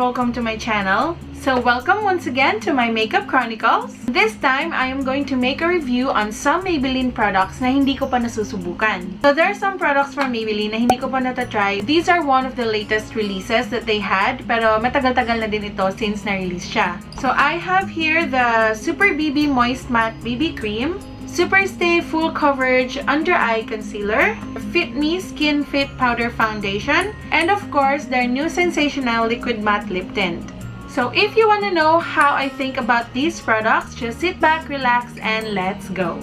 welcome to my channel. So welcome once again to my Makeup Chronicles. This time, I am going to make a review on some Maybelline products na hindi ko pa nasusubukan. So there are some products from Maybelline na hindi ko pa natatry. These are one of the latest releases that they had, pero matagal-tagal na din ito since na-release siya. So I have here the Super BB Moist Matte BB Cream, Super Stay Full Coverage Under Eye Concealer, Fit Me Skin Fit Powder Foundation, and of course, their new Sensational Liquid Matte Lip Tint. So if you want to know how I think about these products, just sit back, relax, and let's go!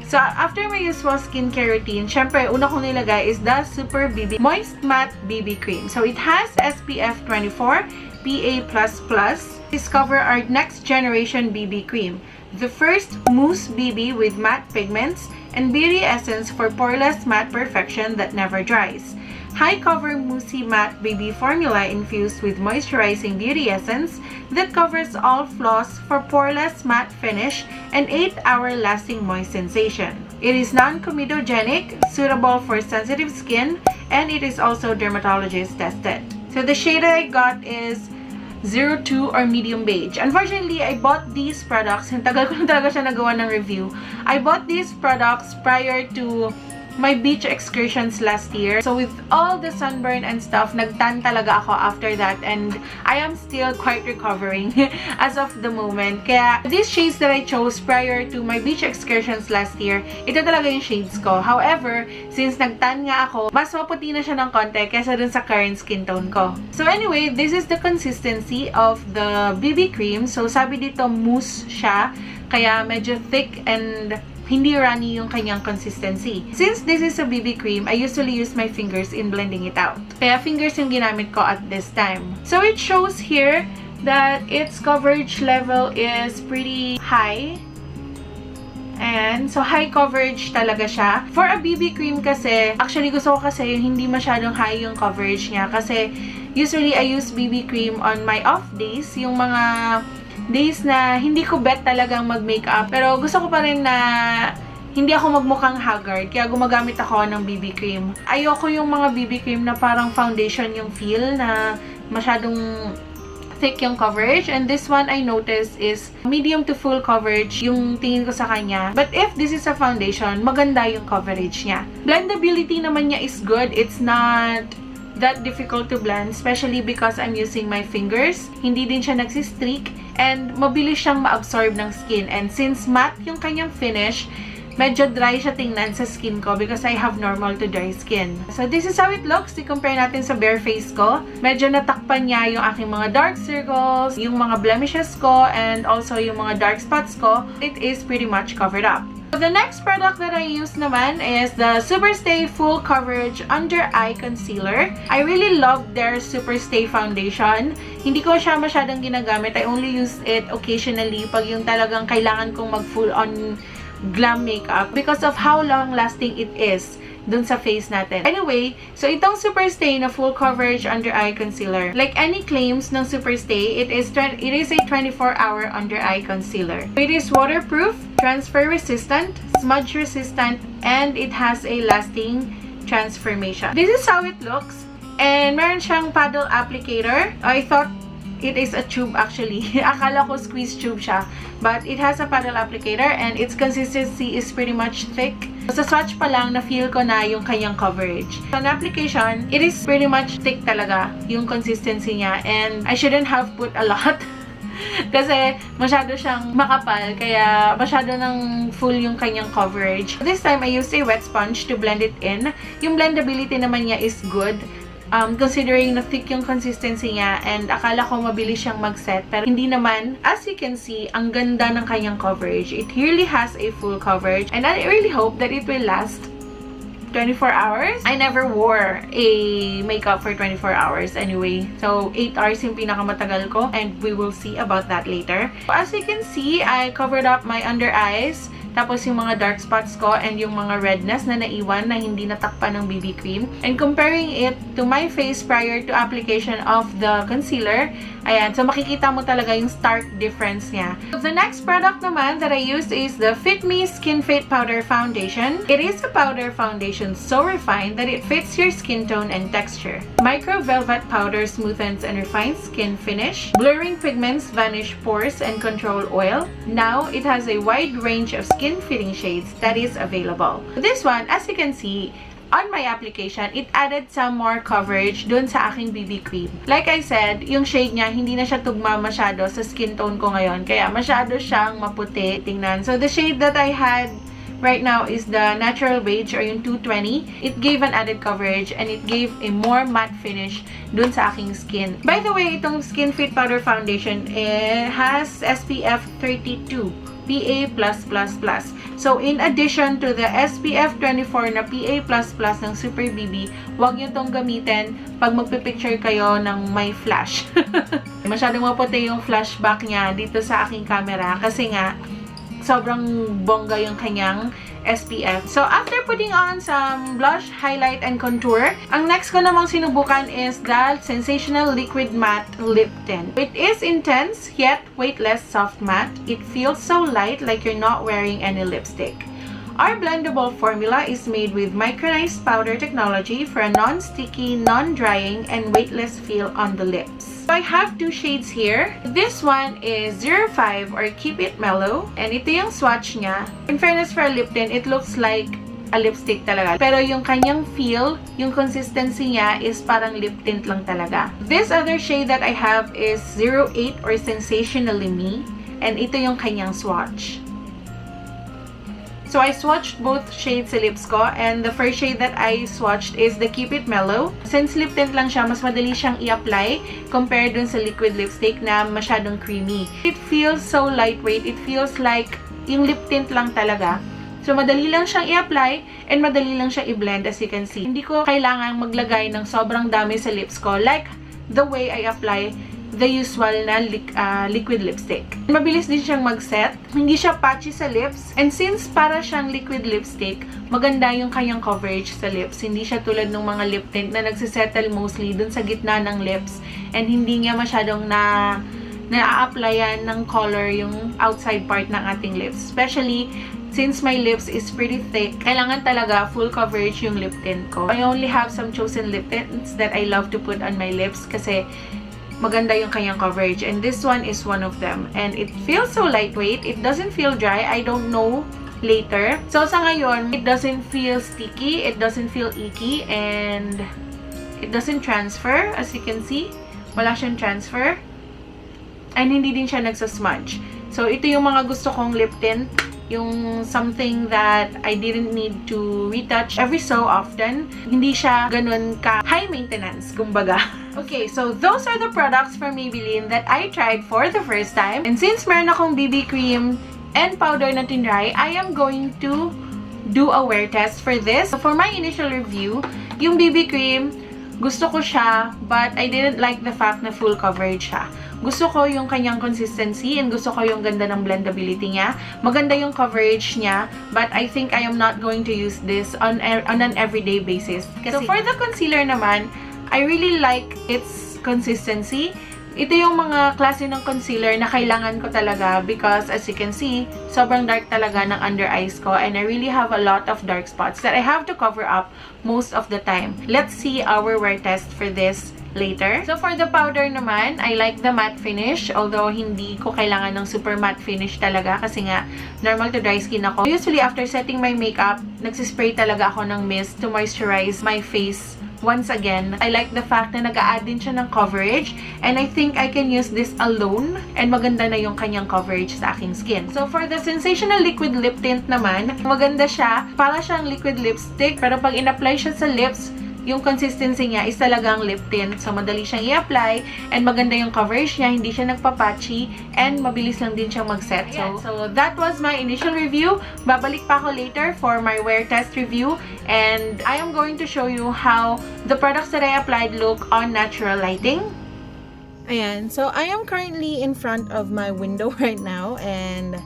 So after my usual skincare routine, syempre, una kong nilagay is the Super BB Moist Matte BB Cream. So it has SPF 24, PA++. Discover our next generation BB cream. The first mousse BB with matte pigments and beauty essence for poreless matte perfection that never dries. High cover moussey matte BB formula infused with moisturizing beauty essence that covers all flaws for poreless matte finish and 8-hour lasting moist sensation. It is non-comedogenic, suitable for sensitive skin, and it is also dermatologist tested. So the shade I got is 02 or medium beige. Unfortunately, I bought these products. Tagal ko na talaga siya nagawa ng review. I bought these products prior to my beach excursions last year. So with all the sunburn and stuff, nagtan talaga ako after that, and I am still quite recovering as of the moment. Kaya these shades that I chose prior to my beach excursions last year, ito talaga yung shades ko. However, since nagtan nga ako, mas maputi na siya ng konti kaysa dun sa current skin tone ko. So anyway, this is the consistency of the BB cream. So sabi dito, mousse siya, kaya medyo thick and hindi runny yung kanyang consistency. Since this is a BB cream, I usually use my fingers in blending it out. Kaya fingers yung ginamit ko at this time. So it shows here that its coverage level is pretty high. And so high coverage talaga siya. For a BB cream kasi, actually gusto ko kasi yung hindi masyadong high yung coverage niya. Kasi usually I use BB cream on my off days. Yung mga days na hindi ko bet talagang mag-makeup. Pero gusto ko pa rin na hindi ako magmukhang haggard. Kaya gumagamit ako ng BB cream. Ayoko yung mga BB cream na parang foundation yung feel, na masyadong thick yung coverage. And this one I noticed is medium to full coverage yung tingin ko sa kanya. But if this is a foundation, maganda yung coverage niya. Blendability naman niya is good. It's not that difficult to blend, especially because I'm using my fingers. Hindi din siya nagsistreak, and mabilis siyang ma-absorb ng skin. And since matte yung kanyang finish, medyo dry siya tingnan sa skin ko because I have normal to dry skin. So this is how it looks. I-compare natin sa bare face ko. Medyo natakpan niya yung aking mga dark circles, yung mga blemishes ko, and also yung mga dark spots ko. It is pretty much covered up. So the next product that I use naman is the Super Stay Full Coverage Under Eye Concealer. I really love their Super Stay Foundation. Hindi ko siya masyadong ginagamit. I only use it occasionally pag yung talagang kailangan kong mag full on glam makeup because of how long lasting it is dun sa face natin. Anyway, so itong Super Stay na full coverage under eye concealer, like any claims ng Super Stay, it is a 24-hour under eye concealer. It is waterproof, transfer resistant, smudge resistant, and it has a lasting transformation. This is how it looks. And meron siyang paddle applicator. I thought it is a tube actually. Akala ko squeeze tube siya. But it has a paddle applicator and its consistency is pretty much thick. Sa swatch pa lang, na-feel ko na yung kanyang coverage. On application, it is pretty much thick talaga yung consistency niya. And I shouldn't have put a lot. Kasi masyado siyang makapal, kaya masyado ng full yung kanyang coverage. This time, I used a wet sponge to blend it in. Yung blendability naman niya is good. Considering na thick yung consistency niya, and akala ko mabilis siyang mag-set, pero hindi naman. As you can see, ang ganda ng kanyang coverage. It really has a full coverage, and I really hope that it will last 24 hours. I never wore a makeup for 24 hours anyway. So, 8 hours yung pinakamatagal ko, and we will see about that later. As you can see, I covered up my under eyes. Tapos yung mga dark spots ko and yung mga redness na naiwan na hindi natakpan ng BB cream. And comparing it to my face prior to application of the concealer, Ayan, so makikita mo talaga yung stark difference niya. So the next product naman that I used is the Fit Me Skin Fit Powder Foundation. It is a powder foundation so refined that it fits your skin tone and texture. Micro Velvet Powder smoothens and refines skin finish. Blurring pigments vanish pores and control oil. Now, it has a wide range of skin fitting shades that is available. This one, as you can see, on my application, it added some more coverage dun sa aking BB cream. Like I said, yung shade niya, hindi na siya tugma masyado sa skin tone ko ngayon. Kaya masyado siyang maputi tingnan. So, the shade that I had right now is the Natural Beige or yung 220. It gave an added coverage and it gave a more matte finish dun sa aking skin. By the way, itong Skin Fit Powder Foundation, it has SPF 32. PA+++. So, in addition to the SPF 24 na PA++ ng Super BB, huwag nyo tong gamitin pag magpipicture kayo ng may flash. Masyadong maputi yung flashback niya dito sa aking camera kasi nga, sobrang bongga yung kanyang SPF. So, after putting on some blush, highlight, and contour, ang next ko namang sinubukan is the Sensational Liquid Matte Lip Tint. It is intense, yet weightless soft matte. It feels so light like you're not wearing any lipstick. Our blendable formula is made with micronized powder technology for a non-sticky, non-drying, and weightless feel on the lips. So I have two shades here. This one is 05 or Keep It Mellow. And ito yung swatch niya. In fairness for a lip tint, it looks like a lipstick talaga. Pero yung kanyang feel, yung consistency niya is parang lip tint lang talaga. This other shade that I have is 08 or Sensationally Me. And ito yung kanyang swatch. So, I swatched both shades sa lips ko, and the first shade that I swatched is the Keep It Mellow. Since lip tint lang siya, mas madali siyang i-apply compared dun sa liquid lipstick na masyadong creamy. It feels so lightweight. It feels like yung lip tint lang talaga. So, madali lang siyang i-apply and madali lang siyang i-blend as you can see. Hindi ko kailangan maglagay ng sobrang dami sa lips ko like the way I apply the usual na liquid lipstick. Mabilis din siyang mag-set. Hindi siya patchy sa lips. And since para siyang liquid lipstick, maganda yung kanyang coverage sa lips. Hindi siya tulad ng mga lip tint na nagsisettle mostly dun sa gitna ng lips. And hindi niya masyadong na-applyan ng color yung outside part ng ating lips. Especially, since my lips is pretty thick, kailangan talaga full coverage yung lip tint ko. I only have some chosen lip tints that I love to put on my lips kasi maganda yung kanyang coverage. And this one is one of them. And it feels so lightweight. It doesn't feel dry. I don't know later. So, sa ngayon, it doesn't feel sticky. It doesn't feel icky. And it doesn't transfer. As you can see, wala siyang transfer. And hindi din siya nagsasmudge. So, ito yung mga gusto kong lip tint. Yung something that I didn't need to retouch every so often. Hindi siya ganun ka high maintenance, kumbaga. Okay, so those are the products from Maybelline that I tried for the first time. And since meron akong BB cream and powder na tinry, I am going to do a wear test for this. So for my initial review, yung BB cream, gusto ko siya, but I didn't like the fact na full coverage siya. Gusto ko yung kanyang consistency and gusto ko yung ganda ng blendability niya. Maganda yung coverage niya, but I think I am not going to use this on an everyday basis. So for the concealer naman, I really like its consistency. Ito yung mga klase ng concealer na kailangan ko talaga because as you can see, sobrang dark talaga ng under eyes ko and I really have a lot of dark spots that I have to cover up most of the time. Let's see our wear test for this later. So for the powder naman, I like the matte finish, although hindi ko kailangan ng super matte finish talaga kasi nga normal to dry skin ako. Usually after setting my makeup, nagsispray talaga ako ng mist to moisturize my face once again. I like the fact na nag-a-add din siya ng coverage and I think I can use this alone and maganda na yung kanyang coverage sa aking skin. So for the Sensational Liquid Lip Tint naman, maganda siya. Para siyang liquid lipstick pero pag in-apply siya sa lips, yung consistency niya is talagang lip tint. So, madali siyang i-apply and maganda yung coverage niya. Hindi siya nagpapatchy and mabilis lang din siyang mag-set. So, that was my initial review. Babalik pa ako later for my wear test review and I am going to show you how the products that I applied look on natural lighting. Ayan. So, I am currently in front of my window right now and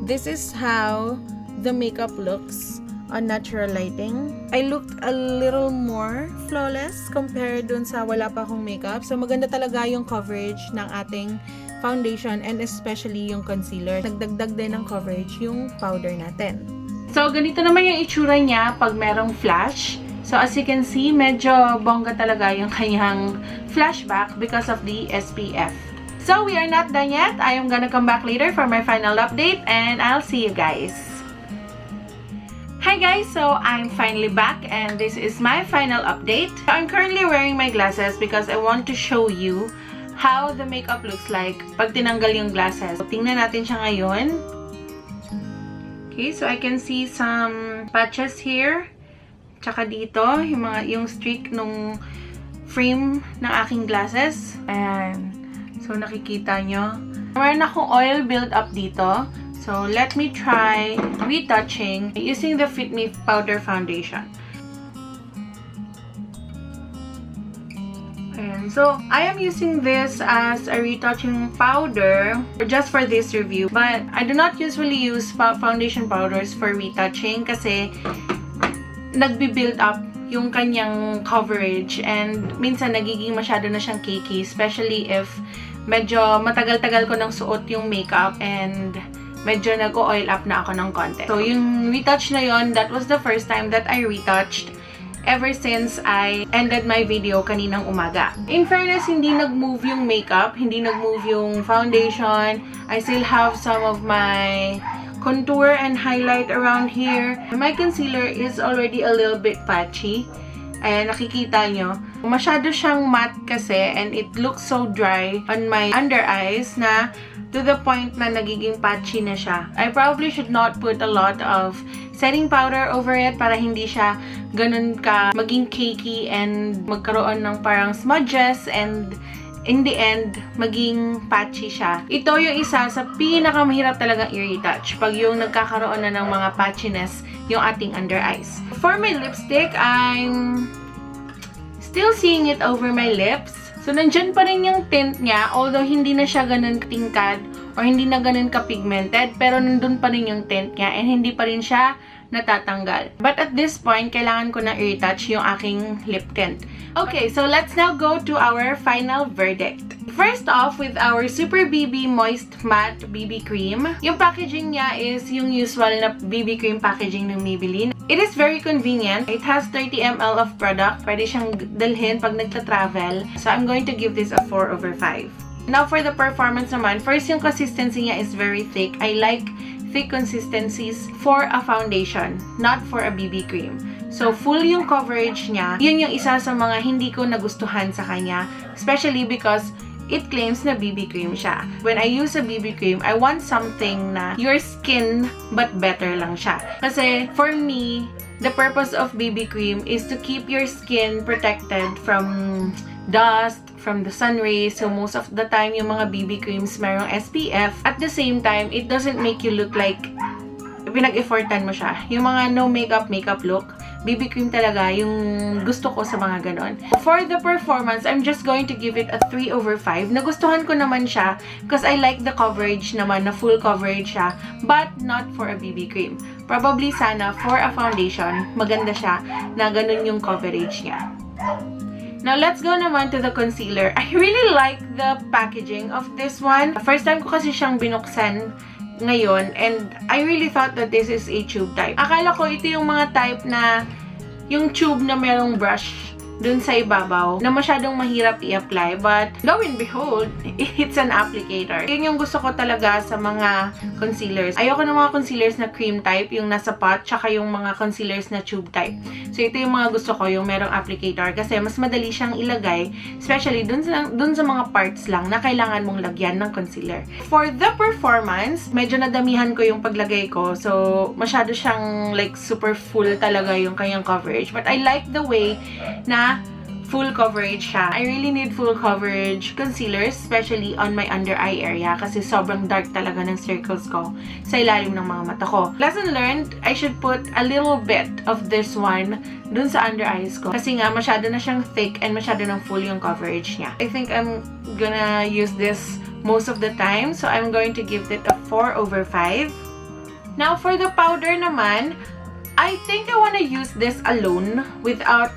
this is how the makeup looks on natural lighting. I looked a little more flawless compared dun sa wala pa akong makeup. So, maganda talaga yung coverage ng ating foundation and especially yung concealer. Nagdagdag din ng coverage yung powder natin. So, ganito naman yung itsura niya pag merong flash. So, as you can see, medyo bongga talaga yung kanyang flashback because of the SPF. So, we are not done yet. I am gonna come back later for my final update and I'll see you guys. Hi guys, so I'm finally back and this is my final update. I'm currently wearing my glasses because I want to show you how the makeup looks like pag tinanggal yung glasses. So, tingnan natin siya ngayon. Okay, so I can see some patches here. Tsaka dito, yung streak nung frame ng aking glasses. Ayan. So, nakikita nyo. Meron akong oil build up dito. So, let me try retouching using the Fit Me Powder Foundation. And so, I am using this as a retouching powder just for this review. But, I do not usually use foundation powders for retouching kasi nagbi-build up yung kanyang coverage and minsan nagiging masyado na siyang cakey, especially if medyo matagal-tagal ko nang suot yung makeup and medyo nag-oil up na ako ng konti. So, yung retouch na yon, that was the first time that I retouched ever since I ended my video kaninang umaga. In fairness, hindi nag-move yung makeup, hindi nag-move yung foundation. I still have some of my contour and highlight around here. My concealer is already a little bit patchy. Ayan, nakikita nyo. Masyado siyang matte kasi and it looks so dry on my under eyes na to the point na nagiging patchy na siya. I probably should not put a lot of setting powder over it para hindi siya ganun ka maging cakey and magkaroon ng parang smudges and in the end, maging patchy siya. Ito yung isa sa pinakamahirap talagang i-retouch pag yung nagkakaroon na ng mga patchiness yung ating under eyes. For my lipstick, I'm still seeing it over my lips. So, nandyan pa rin yung tint niya, although hindi na siya ganun tingkad or hindi na ganun ka-pigmented, pero nandun pa rin yung tint niya and hindi pa rin siya natatanggal. But at this point, kailangan ko na i-retouch yung aking lip tint. Okay, so let's now go to our final verdict. First off, with our Super BB Moist Matte BB Cream. Yung packaging niya is yung usual na BB cream packaging ng Maybelline. It is very convenient. It has 30 ml of product. Pwede siyang dalhin pag nagta-travel. So, I'm going to give this a 4/5. Now, for the performance naman, first yung consistency niya is very thick. I like thick consistencies for a foundation, not for a BB cream. So, full yung coverage niya. Yun yung isa sa mga hindi ko nagustuhan sa kanya. Especially because it claims na BB cream siya. When I use a BB cream, I want something na your skin but better lang siya. Kasi for me, the purpose of BB cream is to keep your skin protected from dust, from the sun rays. So most of the time, yung mga BB creams mayroong SPF. At the same time, it doesn't make you look like pinag-effortan mo siya. Yung mga no makeup look, BB cream talaga yung gusto ko sa mga ganon. For the performance, I'm just going to give it a 3/5. Nagustuhan ko naman siya because I like the coverage naman, na full coverage siya, but not for a BB cream. Probably sana for a foundation, maganda siya na ganon yung coverage niya. Now, let's go naman to the concealer. I really like the packaging of this one. First time ko kasi siyang binuksan ngayon, and I really thought that this is a tube type. Akala ko ito yung mga type na yung tube na merong brush dun sa ibabaw na masyadong mahirap i-apply, but lo and behold, it's an applicator. Yun yung gusto ko talaga sa mga concealers. Ayoko ng mga concealers na cream type, yung nasa pot, tsaka yung mga concealers na tube type. So, ito yung mga gusto ko, yung merong applicator, kasi mas madali siyang ilagay, especially dun sa mga parts lang na kailangan mong lagyan ng concealer. For the performance, medyo nadamihan ko yung paglagay ko, so masyado siyang like super full talaga yung kanyang coverage. But I like the way na full coverage siya. I really need full coverage concealers, especially on my under eye area kasi sobrang dark talaga ng circles ko sa ilalim ng mga mata ko. Lesson learned, I should put a little bit of this one dun sa under eyes ko kasi nga masyado na siyang thick and masyado ng full yung coverage niya. I think I'm gonna use this most of the time, so I'm going to give it a 4/5. Now, for the powder naman, I think I want to use this alone without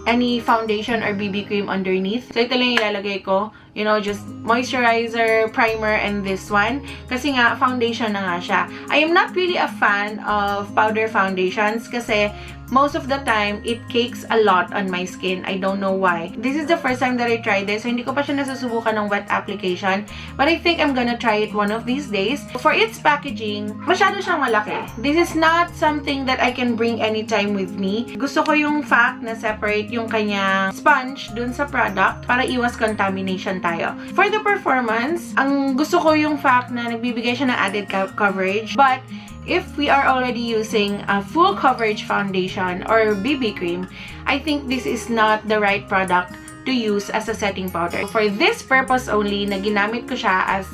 any foundation or BB cream underneath. So, ito lang ilalagay ko. You know, just moisturizer, primer, and this one. Kasi nga, foundation na nga siya. I am not really a fan of powder foundations kasi most of the time, it cakes a lot on my skin. I don't know why. This is the first time that I tried this. So, hindi ko pa siya nasusubukan ng wet application. But I think I'm gonna try it one of these days. For its packaging, masyado siyang malaki. This is not something that I can bring anytime with me. Gusto ko yung fact na separate yung kanyang sponge dun sa product para iwas contamination tayo. For the performance, ang gusto ko yung fact na nagbibigay siya ng added coverage. But if we are already using a full coverage foundation or BB cream, I think this is not the right product to use as a setting powder. For this purpose only, na ginamit ko siya as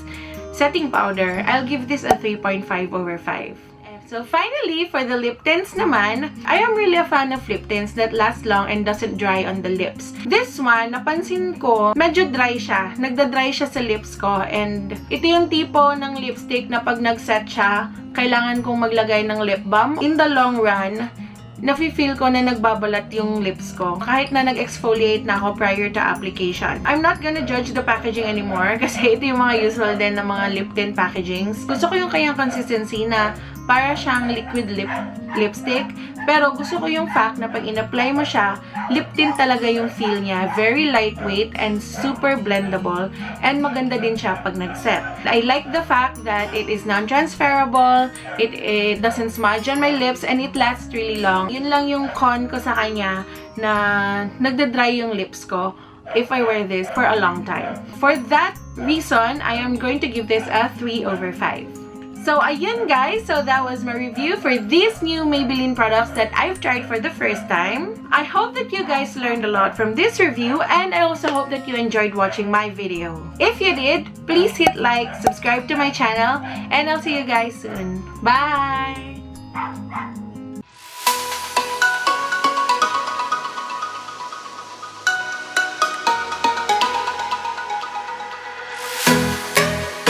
setting powder, I'll give this a 3.5/5. So finally, for the lip tints naman, I am really a fan of lip tints that last long and doesn't dry on the lips. This one, napansin ko, medyo dry siya. Nagda-dry siya sa lips ko. And ito yung tipo ng lipstick na pag nag-set siya, kailangan kong maglagay ng lip balm. In the long run, nafe-feel ko na nagbabalat yung lips ko. Kahit na nag-exfoliate na ako prior to application. I'm not gonna judge the packaging anymore kasi ito yung mga usual din na mga lip tint packagings. Gusto ko yung kanyang consistency na para siyang liquid lipstick. Pero gusto ko yung fact na pag in-apply mo siya, lip tint talaga yung feel niya. Very lightweight and super blendable. And maganda din siya pag nag-set. I like the fact that it is non-transferable, it doesn't smudge on my lips, and it lasts really long. Yun lang yung con ko sa kanya na nagda-dry yung lips ko if I wear this for a long time. For that reason, I am going to give this a 3/5. So, ayun guys. So, that was my review for these new Maybelline products that I've tried for the first time. I hope that you guys learned a lot from this review, and I also hope that you enjoyed watching my video. If you did, please hit like, subscribe to my channel, and I'll see you guys soon. Bye!